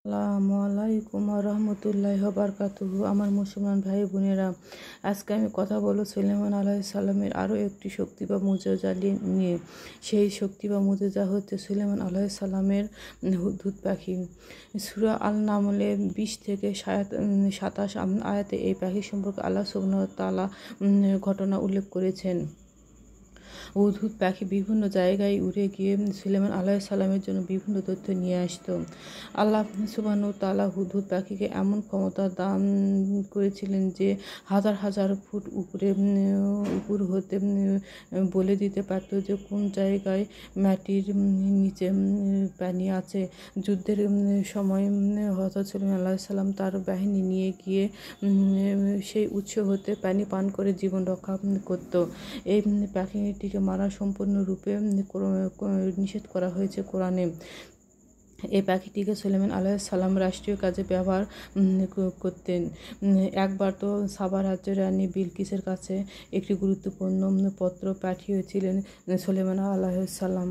আসসালামু আলাইকুম রহমতুল্লাহি ওয়া বারাকাতুহু। আমার মুসলমান ভাই বোনেরা, আজকে আমি কথা বলবো সুলাইমান আলাইহিস সালামের আরও একটি শক্তি বা মুজিজা নিয়ে। সেই শক্তি বা মুজিজা হচ্ছে সুলাইমান আলাইহিস সালামের হুদহুদ পাখি। সূরা আল নামলে 20 থেকে 27 আয়াতে এই পাখি সম্পর্কে আল্লাহ সুবহানাহু ওয়া তাআলা ঘটনা উল্লেখ করেছেন। হুদহুদ পাখি বিভিন্ন জায়গায় উড়ে গিয়ে সুলাইমান আলাইহিস সালামের জন্য বিভিন্ন তথ্য নিয়ে আসতো। আল্লাহ সুবহানাহু ওয়া তাআলা হুদহুদ পাখিকে এমন ক্ষমতা দান করেছিলেন যে হাজার হাজার ফুট উপর হতে বলে দিতে পারত যে কোন জায়গায় মাটির নিচে পানি আছে। যুদ্ধের সময় হযরত সুলাইমান আলাইহিস সালাম তার বাহিনী নিয়ে গিয়ে সেই উৎস হতে পানি পান করে জীবন রক্ষা করত। এই পাখিটিকে মারা সম্পূর্ণরূপে নিষেধ করা হয়েছে কোরআনে। এই পাখিটিকে সুলাইমান আলাইহিস সালাম রাষ্ট্রীয় কাজে ব্যবহার করতেন। একবার তো সাবা রাজ্যের রানী বিলকিসের কাছে একটি গুরুত্বপূর্ণ পত্র পাঠিয়েছিলেন সুলাইমান আলাইহিস সালাম।